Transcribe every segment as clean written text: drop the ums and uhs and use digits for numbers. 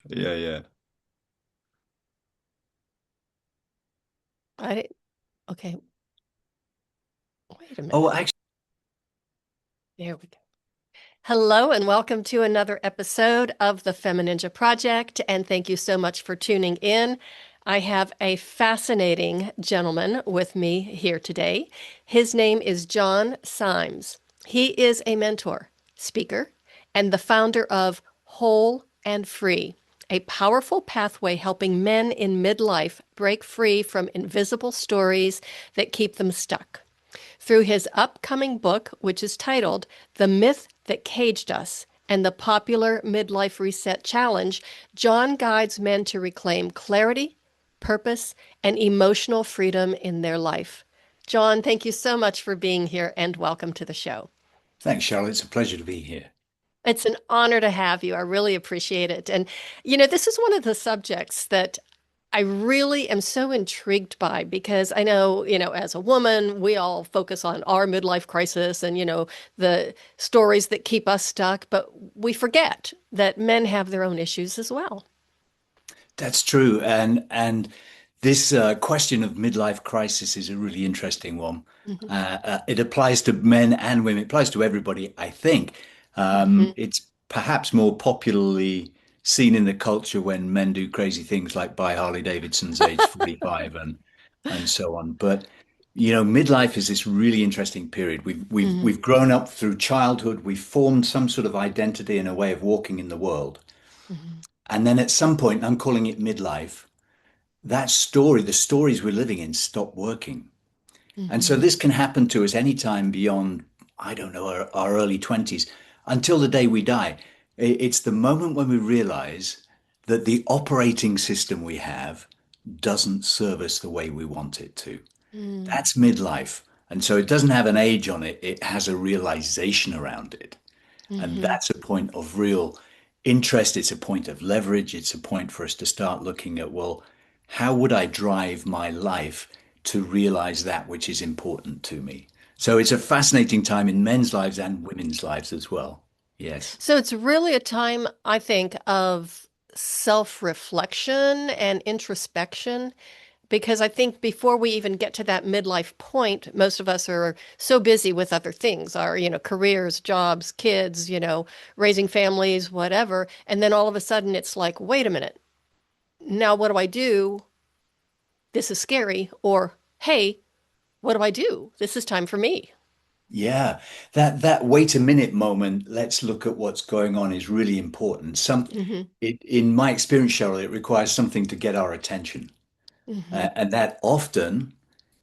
Yeah, yeah. I okay, wait a Oh, minute. actually, There we go. Hello and welcome to another episode of the FemiNinja Project, and thank you so much for tuning in. I have a fascinating gentleman with me here today. His name is Jon Symes. He is a mentor, speaker, and the founder of Whole and Free, a powerful pathway helping men in midlife break free from invisible stories that keep them stuck. Through his upcoming book, which is titled The Myth That Caged Us and the Popular Midlife Reset Challenge, Jon guides men to reclaim clarity, purpose, and emotional freedom in their life. Jon, thank you so much for being here and welcome to the show. thanks, Charlotte. It's a pleasure to be here. It's an honor to have you. I really appreciate it. And, this is one of the subjects that I really am so intrigued by because I know, as a woman, we all focus on our midlife crisis and, the stories that keep us stuck, but we forget that men have their own issues as well. That's true. And this question of midlife crisis is a really interesting one. Hmm. It applies to men and women. It applies to everybody, I think. Hmm. It's perhaps more popularly seen in the culture when men do crazy things like buy Harley Davidsons age 45 and so on. But midlife is this really interesting period. Hmm. We've grown up through childhood. We've formed some sort of identity and a way of walking in the world. Hmm. And then at some point, I'm calling it midlife, that story, the stories we're living in, stop working. And so Hmm. this can happen to us anytime beyond, I don't know, our early 20s until the day we die. It's the moment when we realize that the operating system we have doesn't serve us the way we want it to. Hmm. That's midlife. And so it doesn't have an age on it, it has a realization around it. And Hmm. that's a point of real interest. It's a point of leverage. It's a point for us to start looking at, well, how would I drive my life to realize that which is important to me? So it's a fascinating time in men's lives and women's lives as well. Yes. So it's really a time, I think, of self-reflection and introspection. Because I think before we even get to that midlife point, most of us are so busy with other things, our, careers, jobs, kids, raising families, whatever. And then all of a sudden it's like, wait a minute, now what do I do? This is scary. Or, hey, what do I do? This is time for me. Yeah, that wait a minute moment, let's look at what's going on is really important. Hmm. In my experience, Cheryl, it requires something to get our attention. Hmm. And that often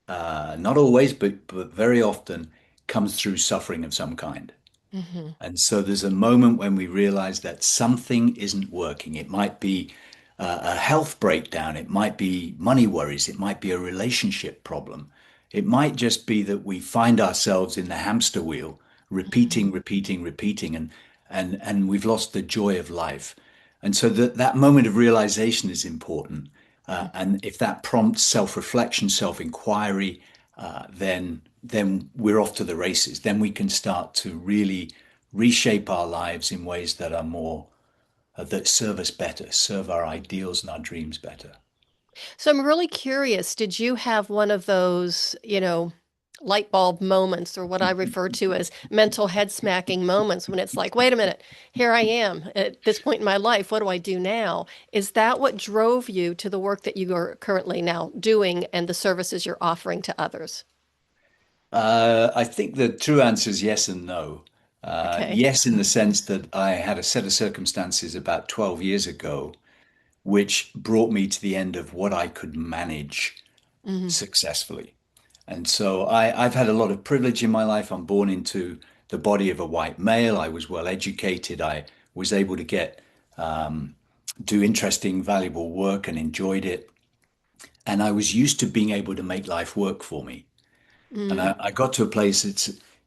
not always, but very often comes through suffering of some kind. Hmm. And so there's a moment when we realize that something isn't working. It might be a health breakdown, it might be money worries, it might be a relationship problem. It might just be that we find ourselves in the hamster wheel, repeating, Hmm. repeating, repeating, and we've lost the joy of life. And so that moment of realization is important. Hmm. And if that prompts self-reflection, self-inquiry, then we're off to the races. Then we can start to really reshape our lives in ways that are more that serve us better, serve our ideals and our dreams better. So I'm really curious, did you have one of those, light bulb moments or what I refer to as mental head smacking moments when it's like, wait a minute, here I am at this point in my life. What do I do now? Is that what drove you to the work that you are currently now doing and the services you're offering to others? I think the true answer is yes and no. Okay. Yes, in the sense that I had a set of circumstances about 12 years ago, which brought me to the end of what I could manage Hmm. successfully. And so I've had a lot of privilege in my life. I'm born into the body of a white male. I was well educated. I was able to get do interesting, valuable work and enjoyed it. And I was used to being able to make life work for me. And Mm. I got to a place.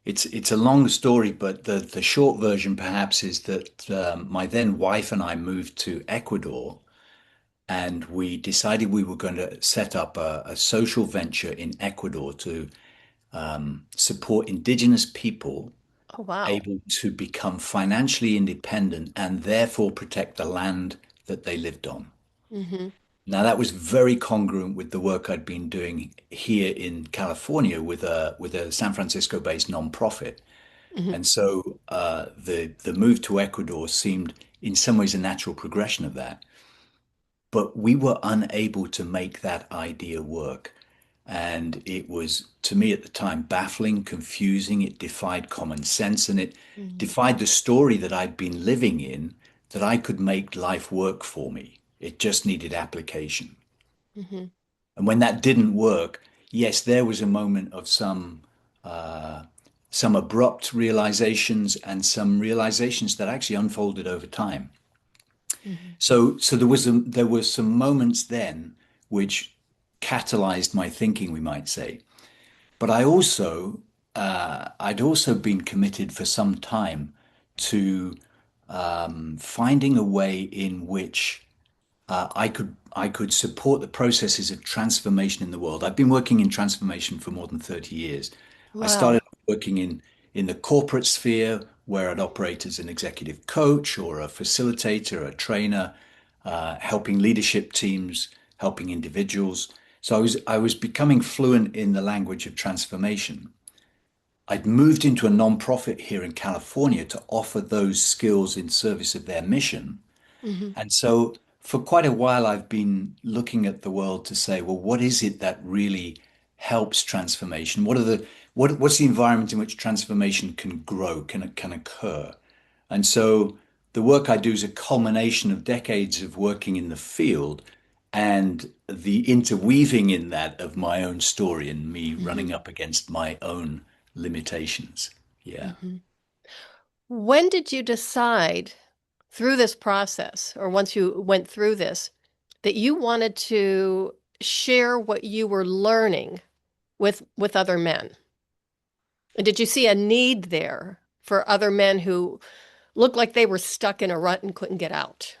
It's a long story, but the short version perhaps is that my then wife and I moved to Ecuador, and we decided we were going to set up a social venture in Ecuador to support indigenous people Oh, wow. able to become financially independent and therefore protect the land that they lived on. Mm-hmm. Now, that was very congruent with the work I'd been doing here in California with a San Francisco-based nonprofit. Mm-hmm. And so the move to Ecuador seemed in some ways a natural progression of that. But we were unable to make that idea work. And it was, to me at the time, baffling, confusing. It defied common sense and it Mm-hmm. defied the story that I'd been living in, that I could make life work for me. It just needed application. Mm-hmm. And when that didn't work, yes, there was a moment of some abrupt realizations and some realizations that actually unfolded over time. Mm-hmm. So there was some moments then which catalyzed my thinking, we might say. But I'd also been committed for some time to finding a way in which I could support the processes of transformation in the world. I've been working in transformation for more than 30 years. I Wow. started working in the corporate sphere where I'd operate as an executive coach or a facilitator, a trainer, helping leadership teams, helping individuals. So I was becoming fluent in the language of transformation. I'd moved into a nonprofit here in California to offer those skills in service of their mission. Mm-hmm. And so for quite a while, I've been looking at the world to say, well, what is it that really helps transformation? What's the environment in which transformation can grow, can occur? And so the work I do is a culmination of decades of working in the field and the interweaving in that of my own story and me Mm-hmm. running up against my own limitations. Yeah. Mm-hmm. When did you decide through this process, or once you went through this, that you wanted to share what you were learning with other men? And did you see a need there for other men who looked like they were stuck in a rut and couldn't get out?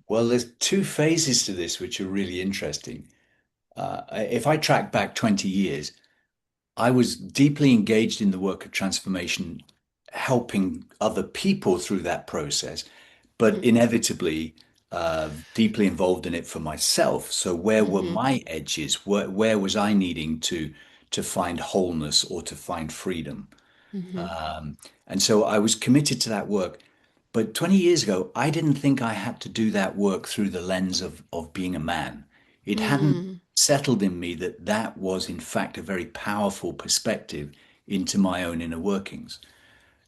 Well, there's two phases to this which are really interesting. If I track back 20 years, I was deeply engaged in the work of transformation, helping other people through that process, but Mm-hmm. inevitably deeply involved in it for myself. So where were Mm-hmm. my edges? Where was I needing to find wholeness or to find freedom? Mm-hmm. Um, and so I was committed to that work. But 20 years ago, I didn't think I had to do that work through the lens of being a man. It hadn't Mm-hmm. settled in me that that was, in fact, a very powerful perspective into my own inner workings.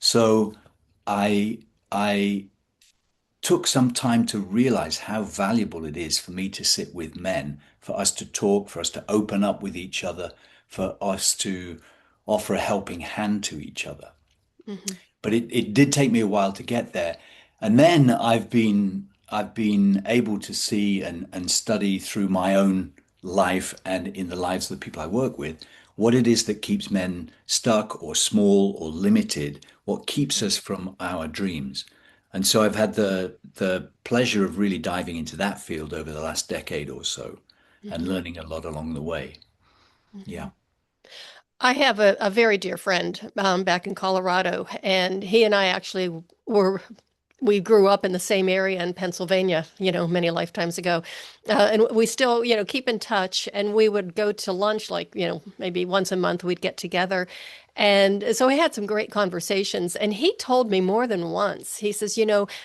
So I, I took some time to realize how valuable it is for me to sit with men, for us to talk, for us to open up with each other, for us to offer a helping hand to each other. Mm-hmm. But it did take me a while to get there. And then I've been able to see and study through my own life and in the lives of the people I work with what it is that keeps men stuck or small or limited, what keeps us from our dreams. And so I've had the pleasure of really diving into that field over the last decade or so and Mm-hmm. learning a lot along the way. Mm-hmm. Yeah. I have a very dear friend back in Colorado, and he and I actually we grew up in the same area in Pennsylvania, many lifetimes ago. And we still, keep in touch. And we would go to lunch, like, maybe once a month we'd get together. And so we had some great conversations. And he told me more than once, he says,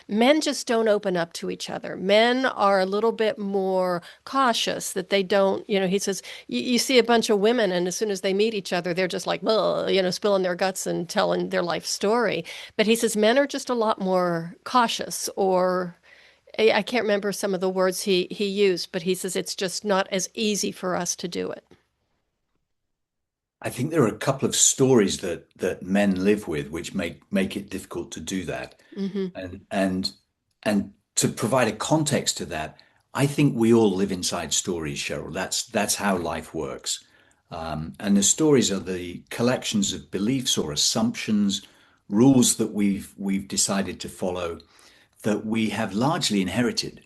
men just don't open up to each other. Men are a little bit more cautious that they don't, he says, you see a bunch of women, and as soon as they meet each other, they're just like, well, spilling their guts and telling their life story. But he says men are just a lot more cautious, or I can't remember some of the words he used, but he says it's just not as easy for us to do it. I think there are a couple of stories that men live with which make it difficult to do that. Mm-hmm. And and to provide a context to that, I think we all live inside stories, Cheryl. That's how life works. And the stories are the collections of beliefs or assumptions, rules that we've decided to follow that we have largely inherited.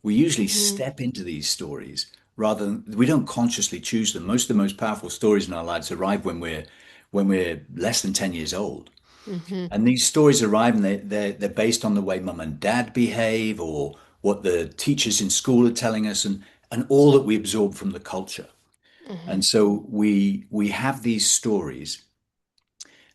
We usually Mm-hmm. step into these stories rather than we don't consciously choose them. Most of the most powerful stories in our lives arrive when we're less than 10 years old. Mm-hmm. And these stories arrive and they're based on the way mum and dad behave what the teachers in school are telling us, and all that we absorb from the culture. Mm-hmm. And so we have these stories.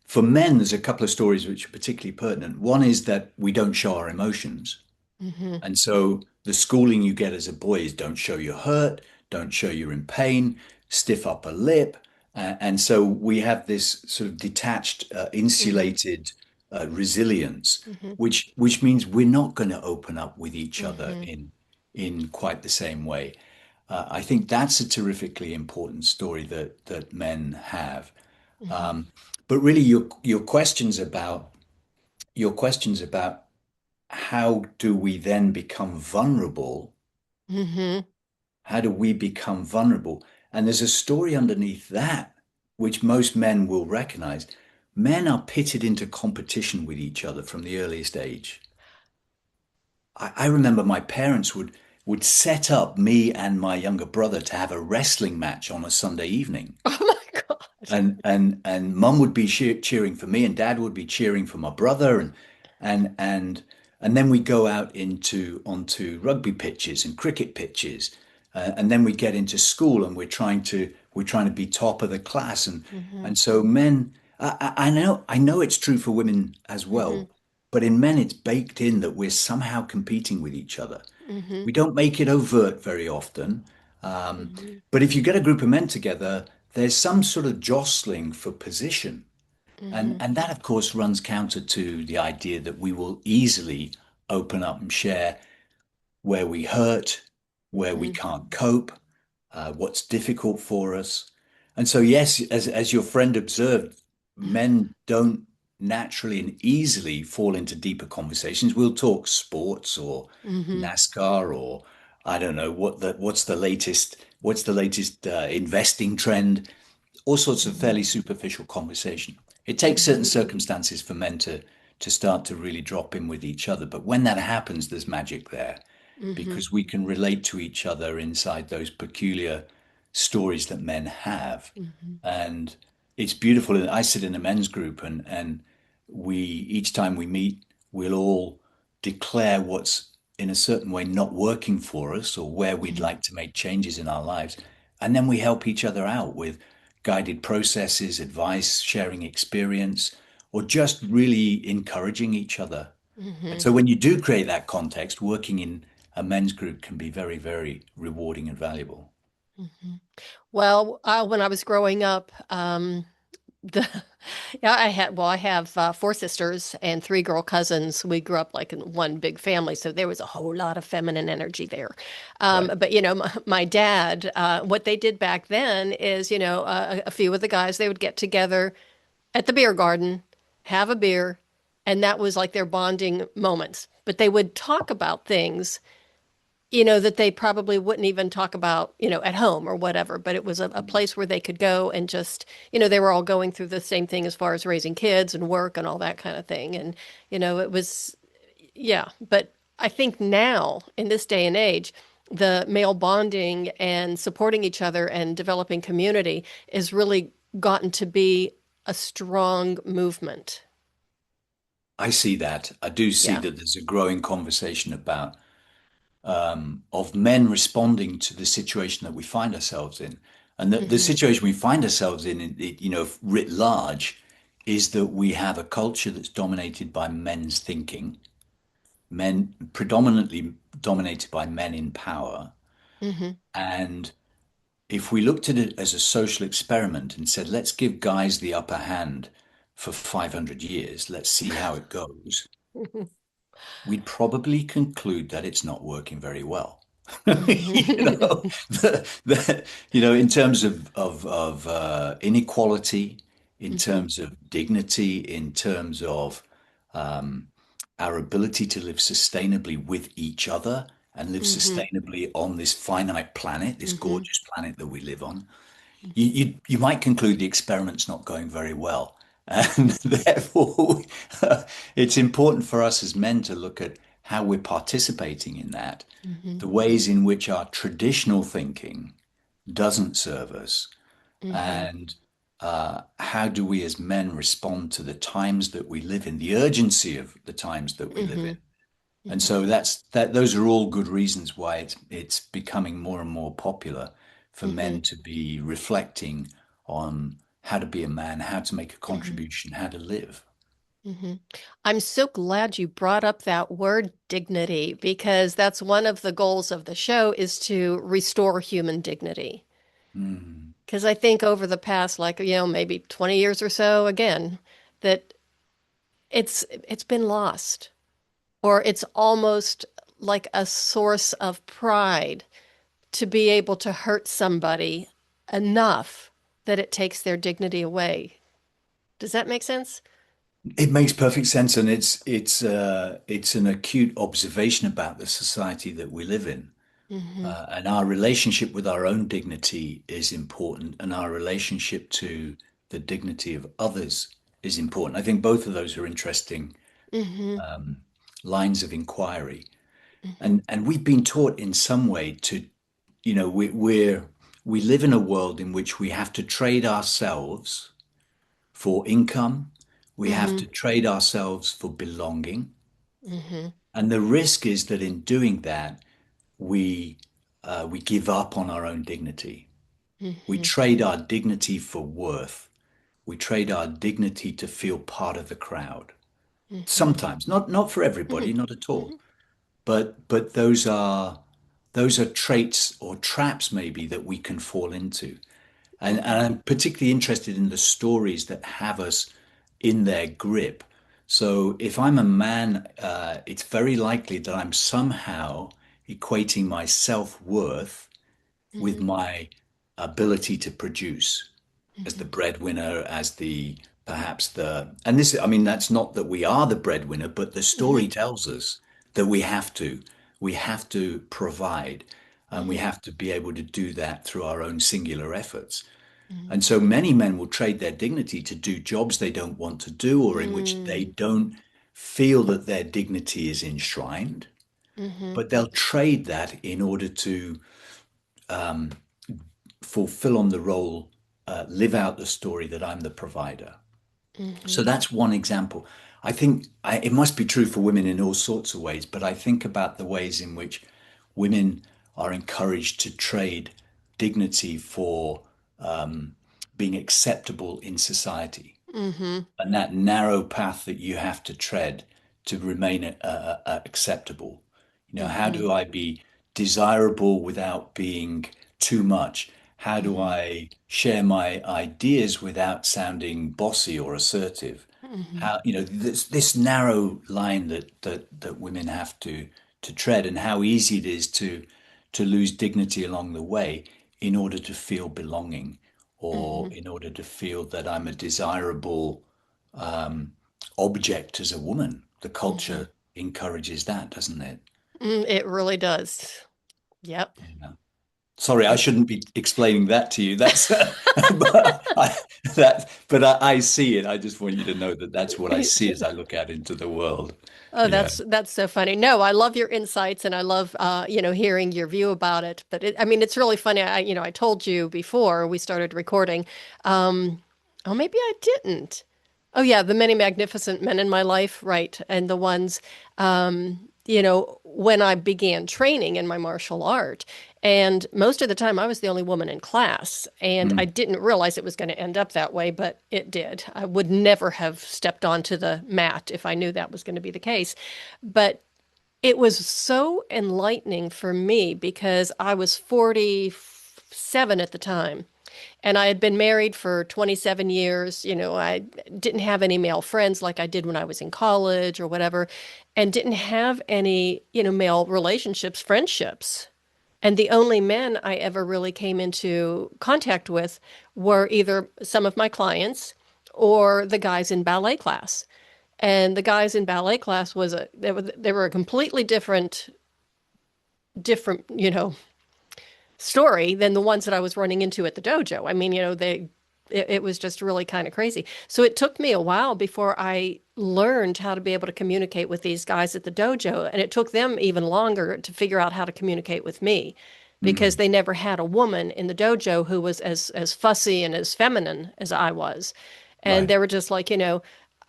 For men, there's a couple of stories which are particularly pertinent. One is that we don't show our emotions. Mm-hmm. And so the schooling you get as a boy is don't show you're hurt, don't show you're in pain, stiff upper lip. And so we have this sort of detached, Mm-hmm. insulated resilience, Mm-hmm. which means we're not going to open up with each other Mm-hmm. in quite the same way. I think that's a terrifically important story that men have. Mm-hmm. But really, your questions about how do we then become vulnerable? Mm-hmm. How do we become vulnerable? And there's a story underneath that, which most men will recognize. Men are pitted into competition with each other from the earliest age. I remember my parents would set up me and my younger brother to have a wrestling match on a Sunday evening. Oh my God. And mum would be cheering for me, and dad would be cheering for my brother, and and and then we go out into onto rugby pitches and cricket pitches, and then we get into school, and we're trying to be top of the class, and Mm-hmm. and so men. I know it's true for women as Mm-hmm. well, but in men it's baked in that we're somehow competing with each other. Mm-hmm. We don't make it overt very often. Um, Mm-hmm. but if you get a group of men together, there's some sort of jostling for position. And, Mm-hmm. and that, of course, runs counter to the idea that we will easily open up and share where we hurt, where we Mm-hmm. can't cope, what's difficult for us. And so, yes, as your friend observed, men don't naturally and easily fall into deeper conversations. We'll talk sports or Mm-hmm. NASCAR or I don't know what's the latest investing trend, all sorts of Mm-hmm. fairly superficial conversation. It takes certain circumstances for men to start to really drop in with each other. But when that happens, there's magic there Mm-hmm. because we can relate to each other inside those peculiar stories that men have. Mm-hmm. And it's beautiful. And I sit in a men's group, and we each time we meet, we'll all declare what's in a certain way not working for us or where we'd Mm-hmm. like to make changes in our lives. And then we help each other out with guided processes, advice, sharing experience, or just really encouraging each other. And Mm-hmm. so when you do create that context, working in a men's group can be very, very rewarding and valuable. Mm-hmm. Well, when I was growing up, the yeah, I have four sisters and three girl cousins. We grew up like in one big family, so there was a whole lot of feminine energy there. Right. But my dad, what they did back then is, a few of the guys they would get together at the beer garden, have a beer, and that was like their bonding moments. But they would talk about things that they probably wouldn't even talk about, at home or whatever. But it was a place where they could go and just, they were all going through the same thing as far as raising kids and work and all that kind of thing. And, it was, yeah. But I think now, in this day and age, the male bonding and supporting each other and developing community is really gotten to be a strong movement. I see that. I do see Yeah. that there's a growing conversation about of men responding to the situation that we find ourselves in. And the Hmm. situation we find ourselves in, writ large, is that we have a culture that's dominated by men's thinking, men predominantly dominated by men in power. Hmm. And if we looked at it as a social experiment and said, let's give guys the upper hand for 500 years, let's see how it goes, we'd probably conclude that it's not working very well. you know, Hmm. in terms of inequality, in Hmm. terms of dignity, in terms of um, our ability to live sustainably with each other and live Hmm. sustainably on this finite planet, this Hmm. gorgeous planet that we live on, you might conclude the experiment's not going very well. And therefore, it's important for us as men to look at how we're participating in that, Hmm. the ways in which our traditional thinking doesn't serve us, Hmm. and how do we as men respond to the times that we live in, the urgency of the times that we live Hmm. in, And Mhm. so those are all good reasons why it's becoming more and more popular for men Mhm. to be reflecting on how to be a man, how to make a Mhm. contribution, how to live. Mhm. I'm so glad you brought up that word dignity because that's one of the goals of the show is to restore human dignity. Mm, Because I think over the past, like, maybe 20 years or so, again, that it's been lost, or it's almost like a source of pride to be able to hurt somebody enough that it takes their dignity away. Does that make sense? it makes perfect sense, and it's an acute observation about the society that we live in. Mm-hmm. And our relationship with our own dignity is important, and our relationship to the dignity of others is important. I think both of those are interesting Mm-hmm. lines of inquiry. Mm-hmm. And we've been taught in some way to, we live in a world in which we have to trade ourselves for income, we have Mm-hmm. to trade ourselves for belonging. Mm-hmm. And the risk is that in doing that, we we give up on our own dignity. We Mm-hmm. trade our dignity for worth. We trade our dignity to feel part of the crowd. Mm-hmm. Sometimes, not for everybody, not at all. But those are traits or traps maybe that we can fall into. And Mm-hmm. I'm particularly interested in the stories that have us in their grip. So if I'm a man, it's very likely that I'm somehow equating my self-worth with Mm-hmm. my ability to produce as the Mm-hmm. breadwinner, as the perhaps the, and this, I mean, that's not that we are the breadwinner, but the Mm-hmm. story tells us that we have to provide, and we Mm-hmm. have to be able to do that through our own singular efforts. Mm-hmm. And so many men will trade their dignity to do jobs they don't want to do, or in which they don't feel that their dignity is enshrined, Mm-hmm. but they'll trade that in order to fulfill on the role, live out the story that I'm the provider. So Mm-hmm. that's one example. I think it must be true for women in all sorts of ways, but I think about the ways in which women are encouraged to trade dignity for being acceptable in society, Mm-hmm. and that narrow path that you have to tread to remain acceptable. How Mm-hmm. do I be desirable without being too much? How do Mm-hmm. I share my ideas without sounding bossy or assertive? Mm-hmm. How, this narrow line that women have to tread, and how easy it is to lose dignity along the way in order to feel belonging, or Mm-hmm. in order to feel that I'm a desirable object as a woman. The Mm-hmm. culture encourages that, doesn't it? It really does. Yep. Yeah. Sorry, I It, shouldn't be explaining that to you. That's but I see it. I just want you to know that that's what I see as I look out into the world. Oh, Yeah. that's so funny. No, I love your insights and I love hearing your view about it. But I mean, it's really funny. I told you before we started recording. Oh, maybe I didn't. Oh yeah, the many magnificent men in my life, right? And the ones, when I began training in my martial art, and most of the time I was the only woman in class, and I Mm, didn't realize it was going to end up that way, but it did. I would never have stepped onto the mat if I knew that was going to be the case. But it was so enlightening for me because I was 47 at the time. And I had been married for 27 years. I didn't have any male friends like I did when I was in college or whatever, and didn't have any, male relationships, friendships. And the only men I ever really came into contact with were either some of my clients or the guys in ballet class. And the guys in ballet class they were a completely different, story than the ones that I was running into at the dojo. I mean, it was just really kind of crazy. So it took me a while before I learned how to be able to communicate with these guys at the dojo, and it took them even longer to figure out how to communicate with me because mm, they never had a woman in the dojo who was as fussy and as feminine as I was. And right. they were just like,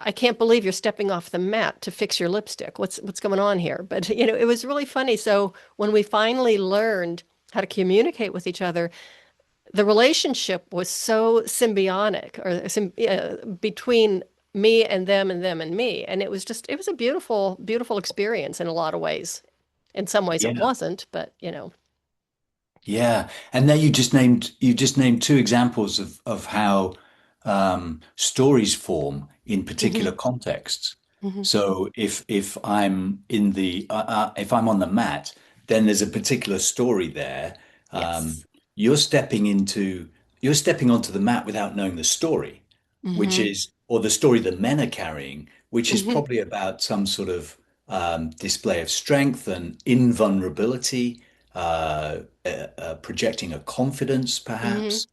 I can't believe you're stepping off the mat to fix your lipstick. What's going on here? But it was really funny. So when we finally learned how to communicate with each other, the relationship was so symbiotic between me and them and me. And it was a beautiful, beautiful experience in a lot of ways. In some ways it Yeah. wasn't, but. Yeah, and there you just named two examples of how stories form in Hmm. particular contexts. Hmm. So if I'm on the mat, then there's a particular story there. Um, Yes. you're stepping into you're stepping onto the mat without knowing the story, which Hmm. is or the story that men are carrying, which is Hmm. probably about some sort of display of strength and invulnerability projecting a confidence, Hmm. perhaps,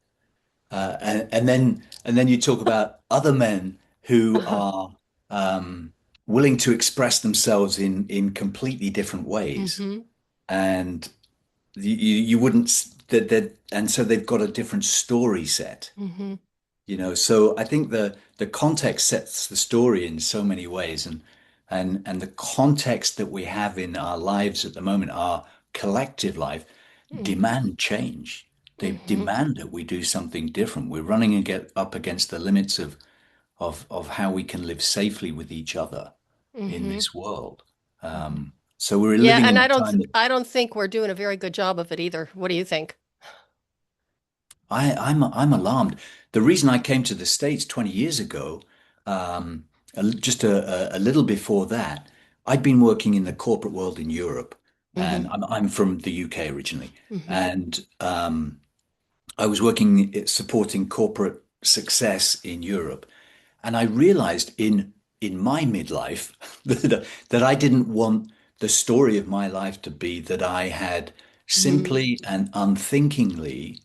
and then you talk about other men who Uh-huh. are willing to express themselves in completely different ways, Hmm. and you wouldn't and so they've got a different story set. Hmm. So I think the context sets the story in so many ways, and the context that we have in our lives at the moment, our collective life, Hmm. demand change. They Hmm. demand that we do something different. We're running and get up against the limits of how we can live safely with each other in Hmm. this world. Hmm. So we're Yeah, living and in a I don't time that I don't think we're doing a very good job of it either. What do you think? I'm alarmed. The reason I came to the States 20 years ago, just a little before that, I'd been working in the corporate world in Europe, and Hmm. I'm from the UK originally, Hmm. and I was working supporting corporate success in Europe, and I realized in my midlife that I didn't want the story of my life to be that I had Hmm. simply and unthinkingly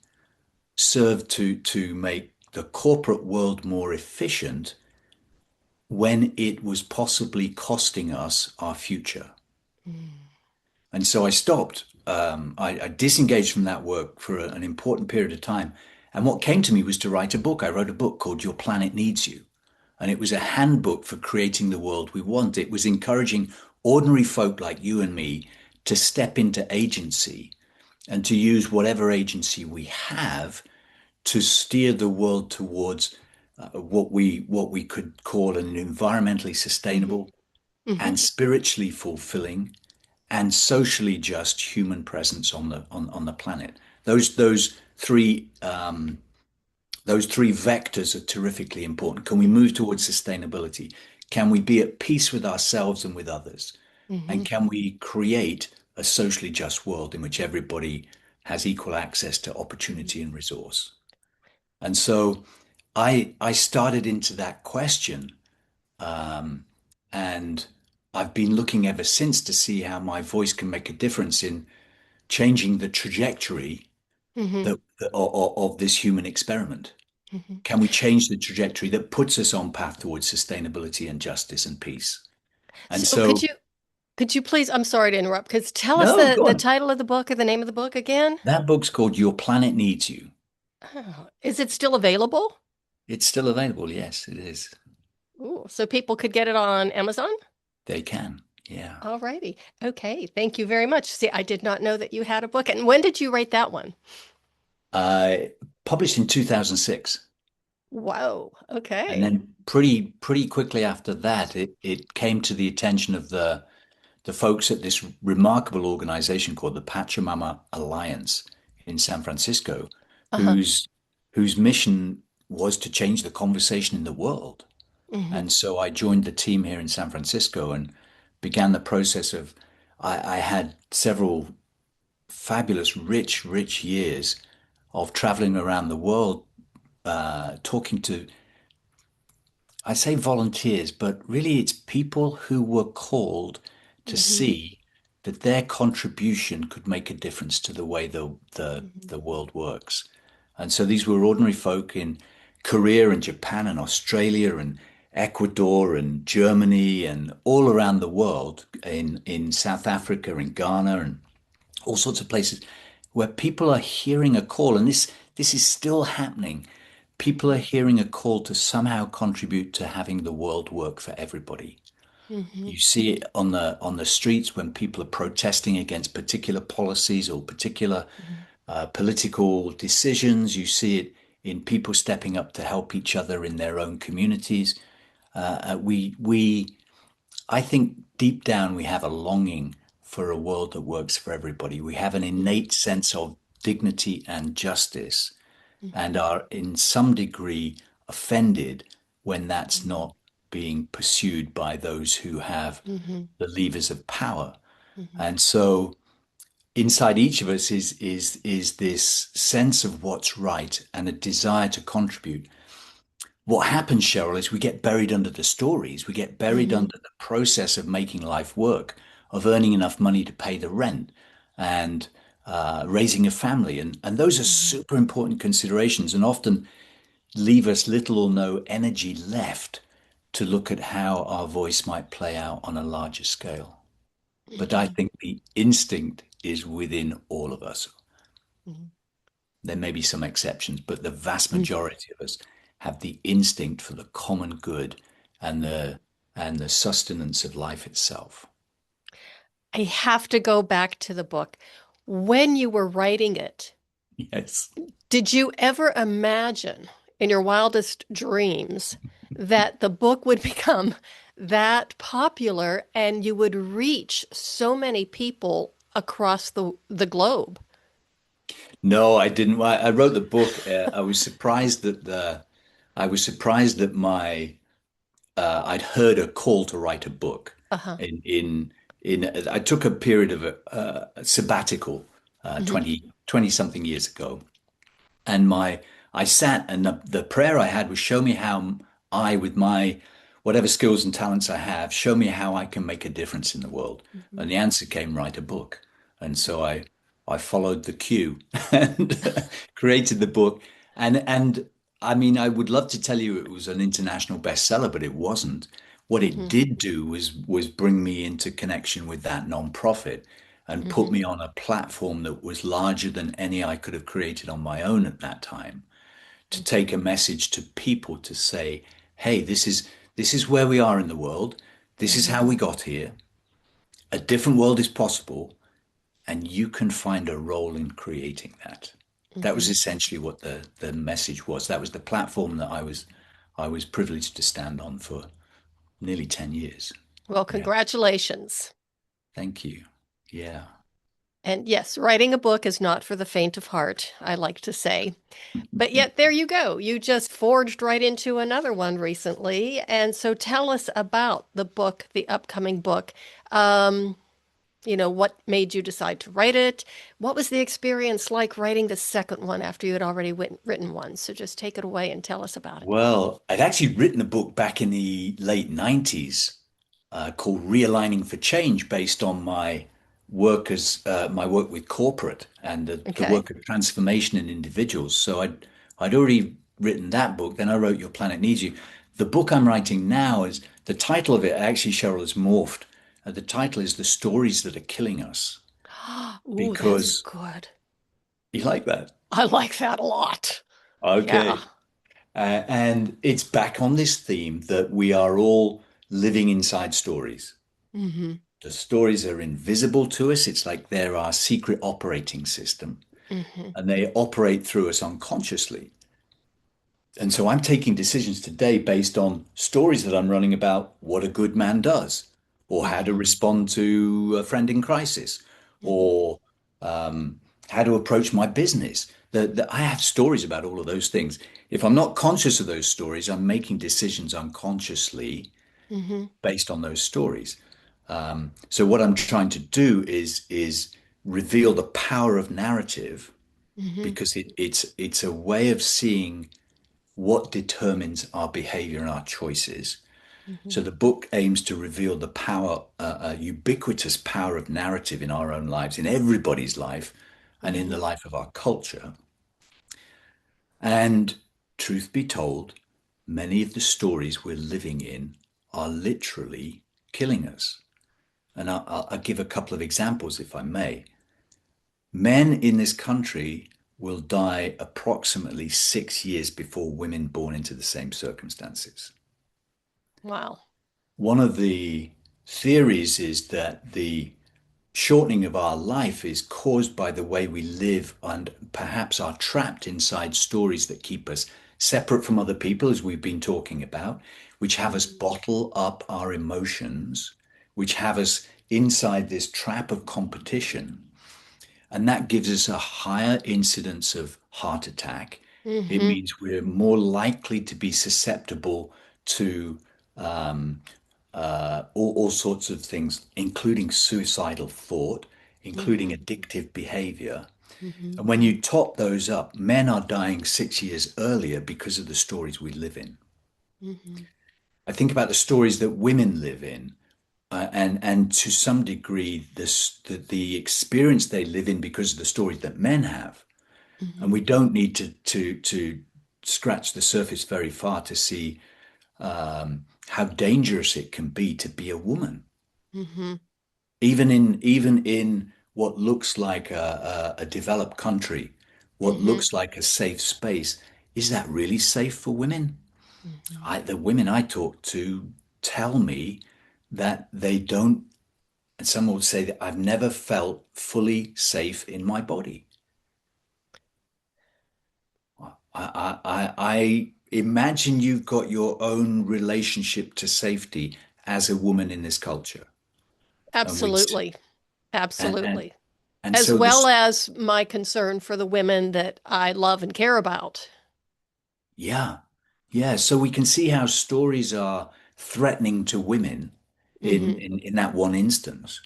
served to make the corporate world more efficient when it was possibly costing us our future. And so I stopped. I disengaged from that work for an important period of time. And what came to me was to write a book. I wrote a book called Your Planet Needs You. And it was a handbook for creating the world we want. It was encouraging ordinary folk like you and me to step into agency and to use whatever agency we have to steer the world towards what we could call an environmentally Hmm. sustainable Hmm. and spiritually fulfilling and socially just human presence on the planet. Those three vectors are terrifically important. Can we move towards sustainability? Can we be at peace with ourselves and with others? Hmm. And can we create a socially just world in which everybody has equal access to opportunity and resource? And so I started into that question, um, and I've been looking ever since to see how my voice can make a difference in changing the trajectory Hmm. of this human experiment. Hmm. Can we change the trajectory that puts us on path towards sustainability and justice and peace? And So could so, you please, I'm sorry to interrupt, because tell us no, go the on. title of the book or the name of the book again? That book's called Your Planet Needs You. Oh, is it still available? It's still available. Yes, it is. Ooh, so people could get it on Amazon? They can. Yeah. All righty. Okay. Thank you very much. See, I did not know that you had a book. And when did you write that one? Uh, Published in 2006. Whoa. And Okay. then pretty quickly after that, it came to the attention of the folks at this remarkable organization called the Pachamama Alliance in San Francisco, Uh-huh. whose mission was to change the conversation in the world. Hmm. And so I joined the team here in San Francisco and began the process of I had several fabulous, rich years of traveling around the world, talking to I say volunteers, but really it's people who were called to Hmm. see that their contribution could make a difference to the way Hmm. the world works. And so these were ordinary folk in Korea and Japan and Australia and Ecuador and Germany and all around the world, in South Africa and Ghana and all sorts of places where people are hearing a call. And this is still happening. People are hearing a call to somehow contribute to having the world work for everybody. Mm-hmm. You see it on the streets when people are protesting against particular policies or particular political decisions. You see it in people stepping up to help each other in their own communities. I think deep down we have a longing for a world that works for everybody. We have an innate sense of dignity and justice, and are in some degree offended when that's Mm-hmm. not being pursued by those who have Mm-hmm. the levers of power. Mm-hmm. And so inside each of us is this sense of what's right and a desire to contribute. What happens, Cheryl, is we get buried under the stories. We get buried Mm-hmm. under the process of making life work, of earning enough money to pay the rent and raising a family. And those are Mm-hmm. super important considerations and often leave us little or no energy left to look at how our voice might play out on a larger scale. But I Mm-hmm. think the instinct is within all of us. Mm-hmm. There may be some exceptions, but the vast Mm-hmm. majority of us have the instinct for the common good and the sustenance of life itself. I have to go back to the book. When you were writing it, Yes. did you ever imagine in your wildest dreams that the book would become that popular and you would reach so many people across the globe? No, I didn't. I wrote the book. I was surprised that my I'd heard a call to write a book. Uh-huh. I took a period of a sabbatical Hmm. 20 something years ago. And I sat and the prayer I had was show me how with my whatever skills and talents I have, show me how I can make a difference in the world. Hmm. And the answer came, write a book. And so I followed the cue and created the book. And I mean, I would love to tell you it was an international bestseller, but it wasn't. What it Hmm. did do was bring me into connection with that nonprofit and put Hmm. me on a platform that was larger than any I could have created on my own at that time, to take a message to people to say, hey, this is where we are in the world. This is Hmm. how we got here. A different world is possible, and you can find a role in creating that. That was Hmm. essentially what the message was. That was the platform that I was privileged to stand on for nearly 10 years. Well, Yeah. congratulations. Thank you. Yeah. And yes, writing a book is not for the faint of heart, I like to say. But yet, there you go. You just forged right into another one recently. And so tell us about the book, the upcoming book. Um, what made you decide to write it? What was the experience like writing the second one after you had already written one? So just take it away and tell us about it. Well, I'd actually written a book back in the late 90s called Realigning for Change based on my work with corporate and the Okay. work of transformation in individuals. So I'd already written that book. Then I wrote Your Planet Needs You. The book I'm writing now is the title of it actually, Cheryl, has morphed. The title is The Stories That Are Killing Us Ooh, that's because good. you like that. I like that a lot. Yeah. Okay. And it's back on this theme that we are all living inside stories. Mm-hmm. The stories are invisible to us. It's like they're our secret operating system, Mm-hmm. and they operate through us unconsciously. And so I'm taking decisions today based on stories that I'm running about what a good man does, or how to Mm-hmm. respond to a friend in crisis, Mm-hmm. or how to approach my business. I have stories about all of those things. If I'm not conscious of those stories, I'm making decisions unconsciously Mm-hmm. based on those stories. So what I'm trying to do is reveal the power of narrative Mm-hmm. because it's a way of seeing what determines our behavior and our choices. Mm-hmm. So the book aims to reveal the power, ubiquitous power of narrative in our own lives, in everybody's life, and in Mm-hmm. the life of our culture. And truth be told, many of the stories we're living in are literally killing us. And I'll give a couple of examples, if I may. Men in this country will die approximately 6 years before women born into the same circumstances. Wow. One of the theories is that the shortening of our life is caused by the way we live and perhaps are trapped inside stories that keep us separate from other people, as we've been talking about, which have us Mhm. bottle up our emotions, which have us inside this trap of competition. And that gives us a higher incidence of heart attack. It Mhm. means we're more likely to be susceptible to um, all sorts of things, including suicidal thought, including Mhm. addictive behavior. Mhm. And when you top those up, men are dying 6 years earlier because of the stories we live in. Mhm. I think about the stories that women live in, and to some degree, the experience they live in because of the stories that men have. And Mhm. we don't need to scratch the surface very far to see how dangerous it can be to be a woman. Mhm. Even in what looks like a developed country, what Mhm. looks like a safe space, is that really safe for women? Mhm. The women I talk to tell me that they don't, and some would say that I've never felt fully safe in my body. I imagine you've got your own relationship to safety as a woman in this culture, and we Absolutely. and and, Absolutely. and As so well this. as my concern for the women that I love and care about. Yeah. Yeah. So we can see how stories are threatening to women in, Mhm. in, in that one instance.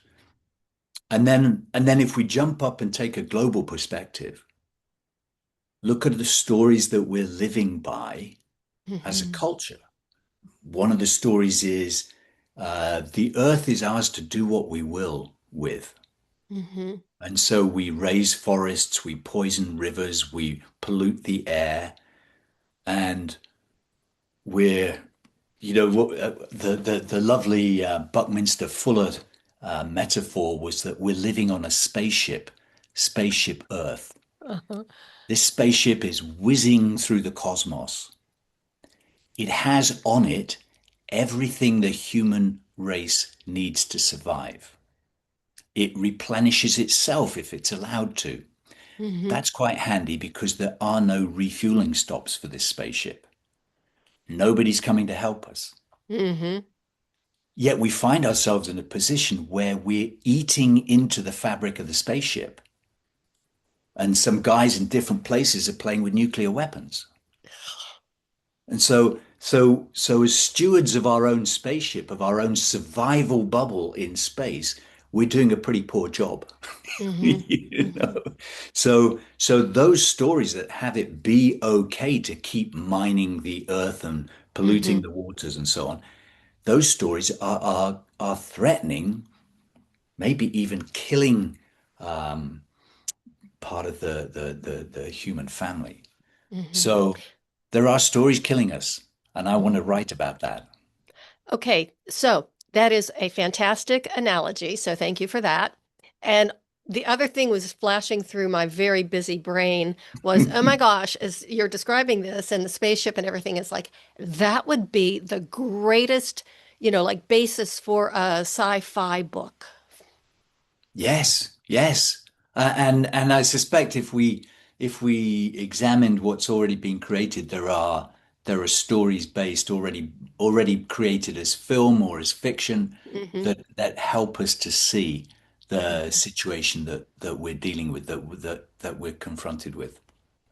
And then if we jump up and take a global perspective, look at the stories that we're living by as a Mhm. culture. One of the stories is the earth is ours to do what we will with. Mhm. And so we raise forests, we poison rivers, we pollute the air, and we're the lovely Buckminster Fuller metaphor was that we're living on a spaceship Earth. Uh-huh. This spaceship is whizzing through the cosmos. It has on it everything the human race needs to survive. It replenishes itself if it's allowed to. Mhm. That's quite handy because there are no refueling stops for this spaceship. Nobody's coming to help us. Mhm. Yet we find ourselves in a position where we're eating into the fabric of the spaceship, and some guys in different places are playing with nuclear weapons. And so as stewards of our own spaceship, of our own survival bubble in space, we're doing a pretty poor job. Mhm. you Mhm. know so those stories that have it be okay to keep mining the earth and polluting Mhm. the waters and so on, those stories are threatening, maybe even killing part of the human family. Mhm. So there are stories killing us, and I want to Mhm. write about that. Okay, so that is a fantastic analogy. So thank you for that. And the other thing was flashing through my very busy brain was, oh my gosh, as you're describing this and the spaceship and everything, it's like that would be the greatest, like basis for a sci-fi book. Yes, yes. And I suspect if we examined what's already been created, there are stories based already created as film or as fiction Hmm. that help us to see the Hmm. situation that we're dealing with, that we're confronted with.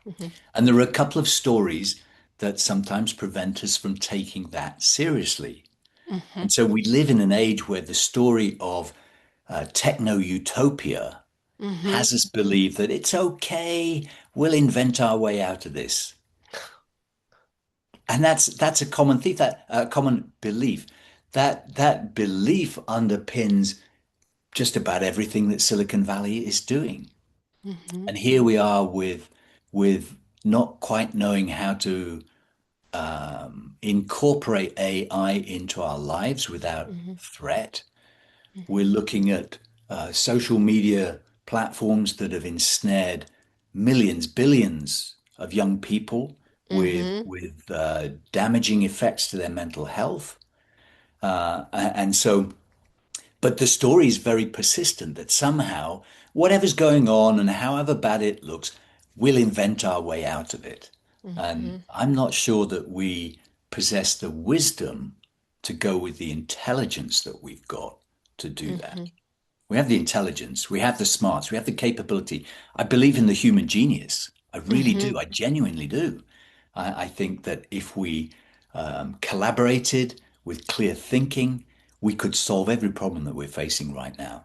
Hmm. And there are a couple of stories that sometimes prevent us from taking that seriously. Hmm. And so we live in an age where the story of techno utopia Hmm. has us believe that it's okay, we'll invent our way out of this. And that's a common thief, that common belief. That belief underpins just about everything that Silicon Valley is doing. Hmm. And here we are with not quite knowing how to incorporate AI into our lives without Hmm. threat. We're Hmm. looking at social media platforms that have ensnared millions, billions of young people Mm-hmm. with damaging effects to their mental health. And so, but the story is very persistent that somehow, whatever's going on and however bad it looks, we'll invent our way out of it. And Mm-hmm. I'm not sure that we possess the wisdom to go with the intelligence that we've got to do that. Mm-hmm. We have the intelligence, we have the smarts, we have the capability. I believe in the human genius. I really Mm-hmm. do. I genuinely do. I think that if we collaborated with clear thinking, we could solve every problem that we're facing right now.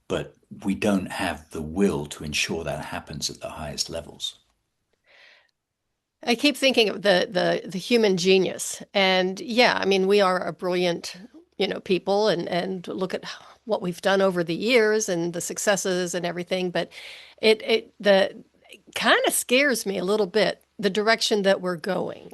But we don't have the will to ensure that happens at the highest levels. I keep thinking of the human genius. And yeah, I mean, we are a brilliant, people and look at what we've done over the years and the successes and everything, but the kind of scares me a little bit, the direction that we're going.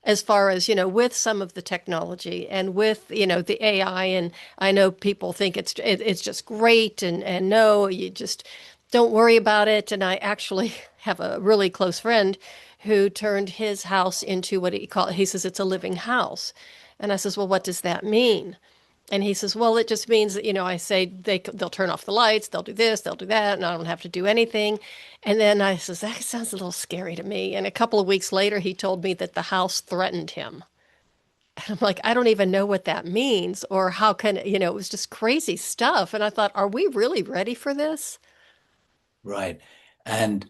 As far as, with some of the technology and with, the AI, and I know people think it's just great, and no, you just don't worry about it. And I actually have a really close friend who turned his house into what he says it's a living house. And I says, well, what does that mean? And he says, well, it just means that, I say they'll turn off the lights, they'll do this, they'll do that, and I don't have to do anything. And then I says, that sounds a little scary to me. And a couple of weeks later, he told me that the house threatened him. And I'm like, I don't even know what that means or how can, it was just crazy stuff. And I thought, are we really ready for this? Right. And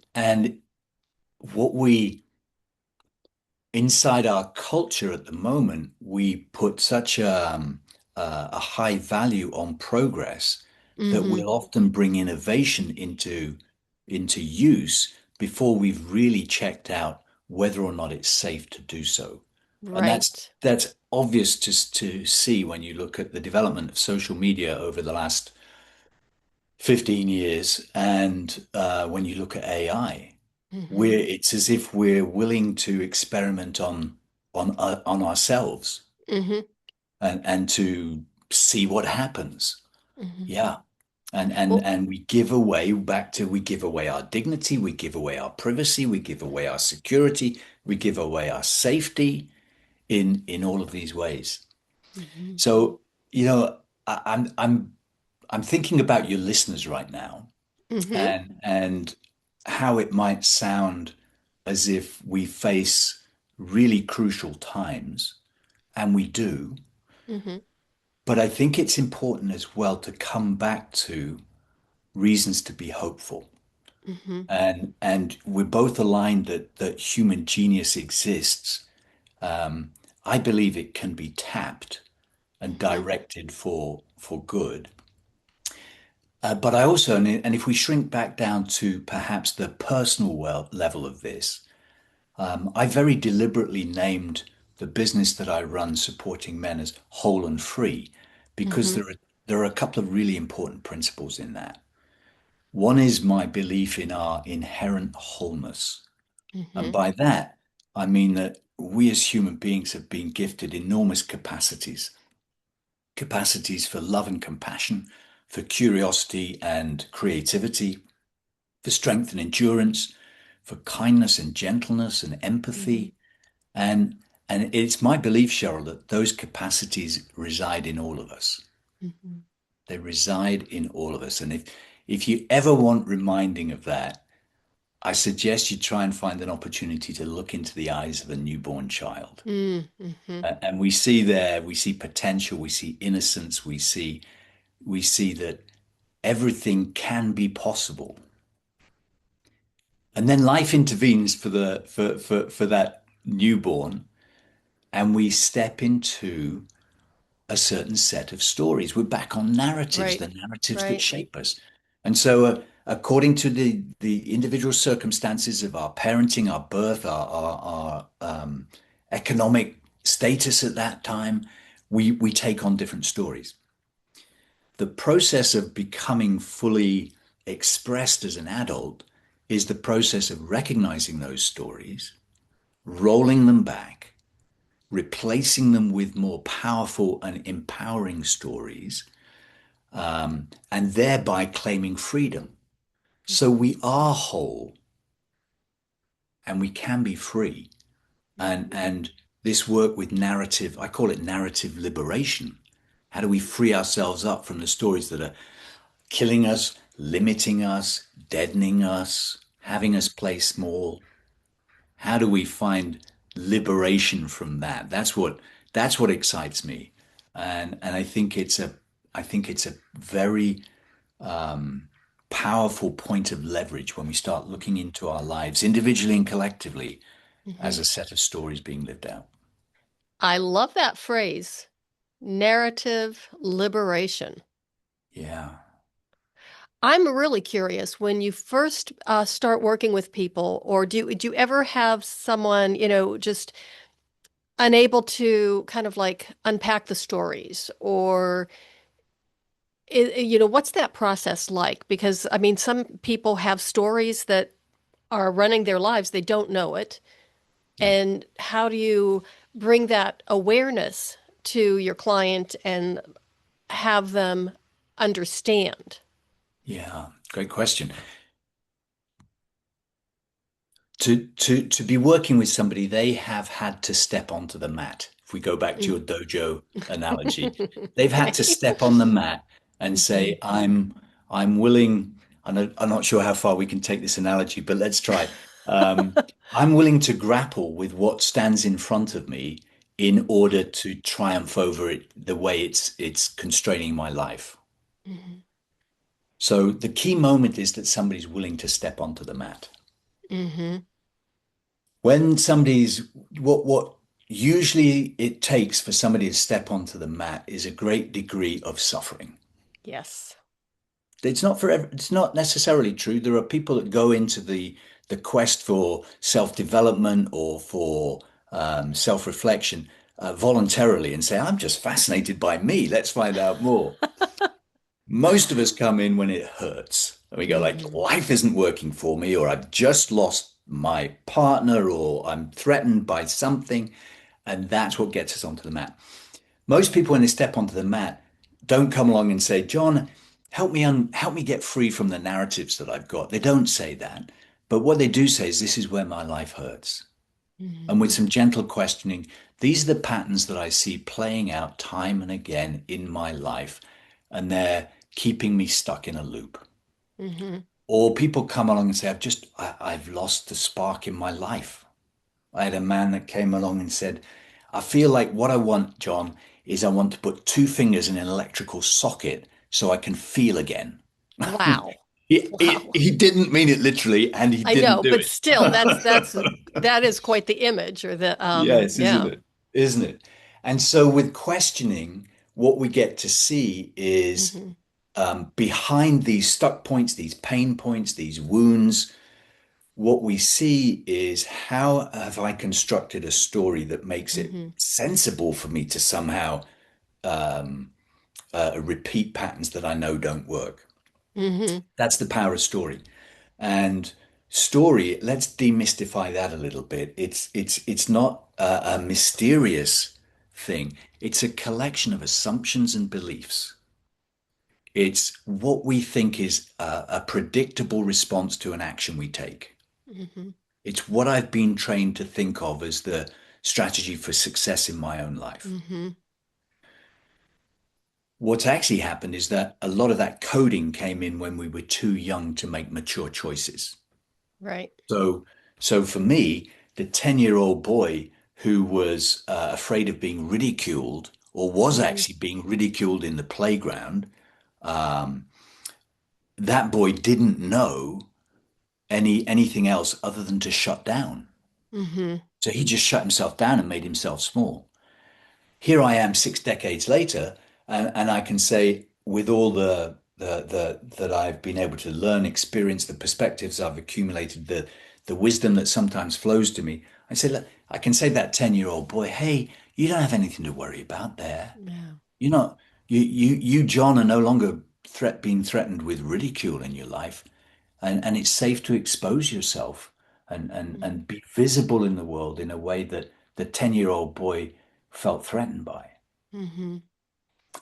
what we inside our culture at the moment, we put such a high value on progress that Mm-hmm. we'll often bring innovation into use before we've really checked out whether or not it's safe to do so. And Right. that's obvious to see when you look at the development of social media over the last 15 years, and when you look at AI, Mm-hmm. where it's as if we're willing to experiment on ourselves Mm-hmm. and to see what happens. Mm-hmm. Yeah. And and Well, and we give away our dignity, we give away our privacy, we give away our security, we give away our safety in all of these ways. mm-hmm. So, I'm thinking about your listeners right now, Mm-hmm. and how it might sound as if we face really crucial times, and we do. Mm-hmm. But I think it's important as well to come back to reasons to be hopeful. Mm-hmm. And we're both aligned that human genius exists. I believe it can be tapped and Mm-hmm. directed for good. But I also, and if we shrink back down to perhaps the personal level of this, I very deliberately named the business that I run supporting men as whole and free, because Mm-hmm. there are a couple of really important principles in that. One is my belief in our inherent wholeness. And Mm-hmm. by that, I mean that we as human beings have been gifted enormous capacities for love and compassion, for curiosity and creativity, for strength and endurance, for kindness and gentleness and Mm-hmm. empathy. And and it's my belief, Cheryl, that those capacities reside in all of us. Mm-hmm. They reside in all of us. And if you ever want reminding of that, I suggest you try and find an opportunity to look into the eyes of a newborn child. Mm-hmm. And we see there, we see potential, we see innocence, we see that everything can be possible. And then life intervenes for that newborn, and we step into a certain set of stories. We're back on narratives, Right. the narratives that Right. shape us. And so, according to the individual circumstances of our parenting, our birth, our economic status at that time, we take on different stories. The process of becoming fully expressed as an adult is the process of recognizing those stories, rolling them back, replacing them with more powerful and empowering stories, and thereby claiming freedom. So we are whole and we can be free. And this work with narrative, I call it narrative liberation. How do we free ourselves up from the stories that are killing us, limiting us, deadening us, having us play small? How do we find liberation from that? That's what excites me. And I think it's a very powerful point of leverage when we start looking into our lives individually and collectively as Mhm. a set of stories being lived out. I love that phrase, narrative liberation. Yeah. I'm really curious when you first start working with people, or do you ever have someone, just unable to kind of like unpack the stories, or what's that process like? Because I mean, some people have stories that are running their lives, they don't know it. Yeah. And how do you bring that awareness to your client and have them understand? Yeah. Great question. To be working with somebody, they have had to step onto the mat. If we go back to Mm. your dojo analogy, they've had to Okay. step on the mat and Mhm. say, I'm willing. I'm not sure how far we can take this analogy, but let's try. I'm willing to grapple with what stands in front of me in order to triumph over it the way it's constraining my life. Mhm. So the key moment is that somebody's willing to step onto the mat. Mhm. When somebody's what usually it takes for somebody to step onto the mat is a great degree of suffering. Yes. It's not necessarily true. There are people that go into the quest for self-development or for self-reflection voluntarily and say, I'm just fascinated by me. Let's find out more. Most of us come in when it hurts. And we go like, Mhm. life isn't working for me, or I've just lost my partner, or I'm threatened by something. And that's what gets us onto the mat. Most people, when they step onto the mat, don't come along and say, John, help me get free from the narratives that I've got. They don't say that. But what they do say is, this is where my life hurts. And with Mhm. some gentle questioning, these are the patterns that I see playing out time and again in my life. And they're keeping me stuck in a loop. Mhm. Or people come along and say, I've lost the spark in my life. I had a man that came along and said, I feel like what I want, John, is I want to put two fingers in an electrical socket so I can feel again. Wow. Wow. He didn't mean it literally, and he I didn't know, do but it. still, that is quite the image, or the Yes, isn't yeah. it? Isn't it? And so with questioning, what we get to see is Mhm. behind these stuck points, these pain points, these wounds, what we see is how have I constructed a story that makes it Mhm. sensible for me to somehow repeat patterns that I know don't work. Mhm. That's the power of story. And story, let's demystify that a little bit. It's not a mysterious thing. It's a collection of assumptions and beliefs. It's what we think is a predictable response to an action we take. Mhm. It's what I've been trained to think of as the strategy for success in my own life. Mhm. What's actually happened is that a lot of that coding came in when we were too young to make mature choices. Right. So, so for me, the 10-year-old boy who was afraid of being ridiculed or was Mhm. actually being ridiculed in the playground, that boy didn't know anything else other than to shut down. Mhm. So he just shut himself down and made himself small. Here I am 6 decades later, and I can say with all the that I've been able to learn, experience, the perspectives I've accumulated, the wisdom that sometimes flows to me, I say, look, I can say that 10-year-old boy, hey, you don't have anything to worry about there. Yeah. You're not you John are no longer being threatened with ridicule in your life, and it's safe to expose yourself and be visible in the world in a way that the 10-year-old boy felt threatened by. Mhm.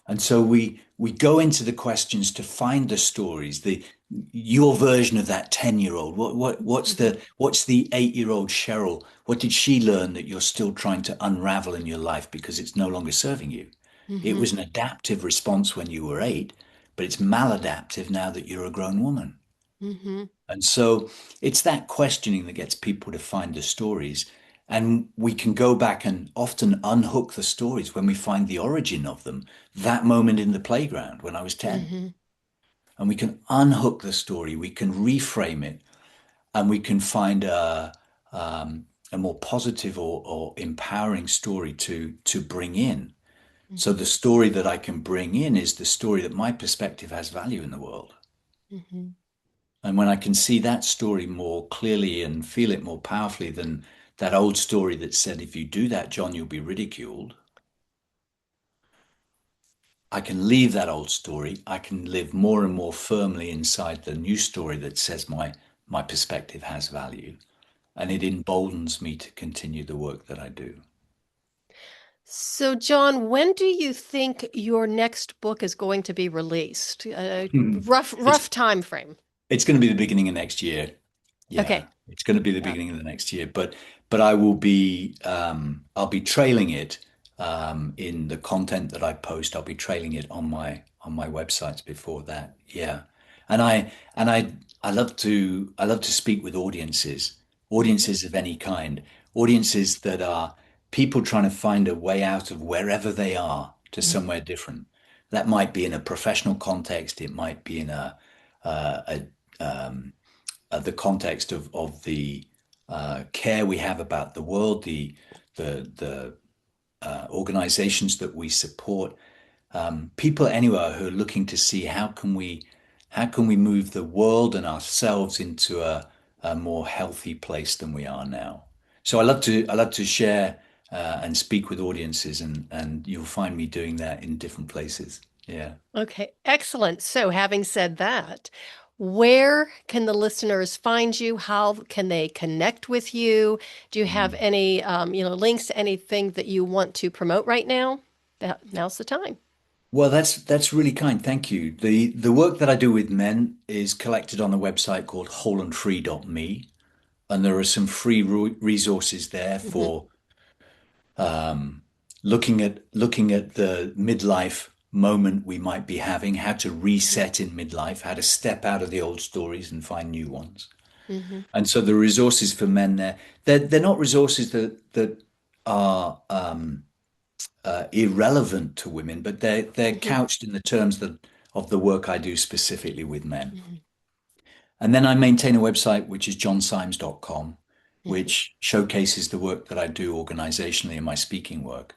And so we go into the questions to find the stories, the your version of that 10-year-old. Mhm. What's the 8-year-old Cheryl? What did she learn that you're still trying to unravel in your life because it's no longer serving you? It Mhm. was an adaptive response when you were 8, but it's maladaptive now that you're a grown woman. Mhm. And so it's that questioning that gets people to find the stories. And we can go back and often unhook the stories when we find the origin of them. That moment in the playground when I was 10. Mhm. And we can unhook the story, we can reframe it, and we can find a more positive or empowering story to bring in. So Mhm. the story that I can bring in is the story that my perspective has value in the world. Mhm. And when I can see that story more clearly and feel it more powerfully than that old story that said, if you do that, John, you'll be ridiculed, I can leave that old story. I can live more and more firmly inside the new story that says my perspective has value. And it emboldens me to continue the work that I do. So, John, when do you think your next book is going to be released? It's Rough time frame. it's going to be the beginning of next year. Yeah, Okay. it's going to be the Yeah. beginning of the next year, but I will be I'll be trailing it in the content that I post. I'll be trailing it on my websites before that. Yeah, and I love to speak with audiences, Mhm. audiences of any kind, audiences that are people trying to find a way out of wherever they are to somewhere different. That might be in a professional context. It might be in a the context of the care we have about the world, the organizations that we support, people anywhere who are looking to see how can we move the world and ourselves into a more healthy place than we are now. So I love to share and speak with audiences, and you'll find me doing that in different places. Yeah. Okay, excellent. So, having said that, where can the listeners find you? How can they connect with you? Do you have Mm. any, links, anything that you want to promote right now? Now's the time. Well, that's really kind. Thank you. The work that I do with men is collected on a website called wholeandfree.me, and there are some free resources there Hmm. for looking at the midlife moment we might be having, how to reset in midlife, how to step out of the old stories and find new ones. Hmm. And so the resources for men there, they're not resources that are irrelevant to women, but they're Hmm. couched in the terms that of the work I do specifically with men. Hmm. And then I maintain a website which is johnsymes.com, Hmm. which showcases the work that I do organizationally in my speaking work.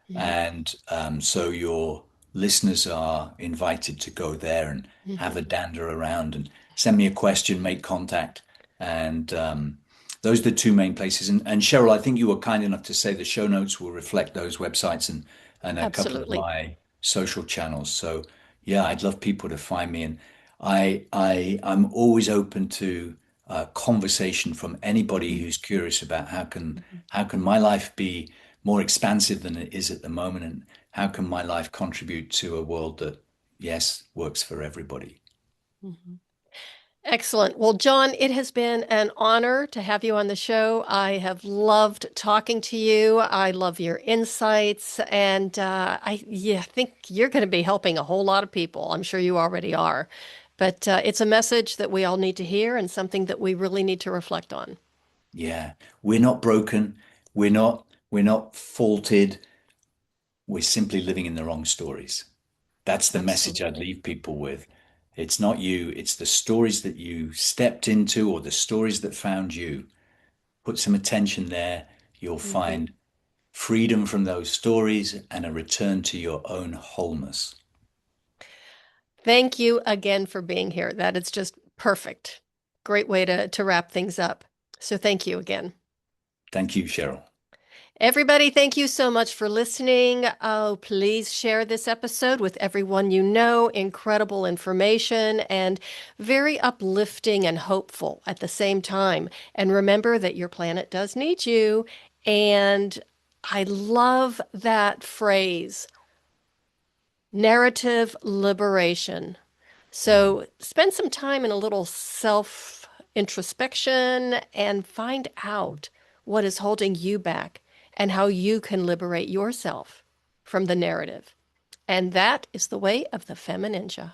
Hmm. And so your listeners are invited to go there and have Hmm. a dander around and send me a question, make contact. And those are the two main places. And Cheryl, I think you were kind enough to say the show notes will reflect those websites and a couple of Absolutely. my social channels. So yeah, I'd love people to find me. And I'm always open to conversation from anybody Hmm. who's curious about Hmm. how can my life be more expansive than it is at the moment, and how can my life contribute to a world that, yes, works for everybody. Hmm. Excellent. Well, John, it has been an honor to have you on the show. I have loved talking to you. I love your insights, and yeah, think you're going to be helping a whole lot of people. I'm sure you already are, but it's a message that we all need to hear and something that we really need to reflect on. Yeah, we're not broken. We're not faulted. We're simply living in the wrong stories. That's the message I'd Absolutely. leave people with. It's not you, it's the stories that you stepped into or the stories that found you. Put some attention there. You'll Hmm. find freedom from those stories and a return to your own wholeness. Thank you again for being here. That is just perfect. Great way to wrap things up. So thank you again. Thank you, Cheryl. Everybody, thank you so much for listening. Oh, please share this episode with everyone you know. Incredible information and very uplifting and hopeful at the same time. And remember that your planet does need you. And I love that phrase. Narrative liberation. So spend some time in a little self introspection and find out what is holding you back and how you can liberate yourself from the narrative. And that is the way of the FemiNinja.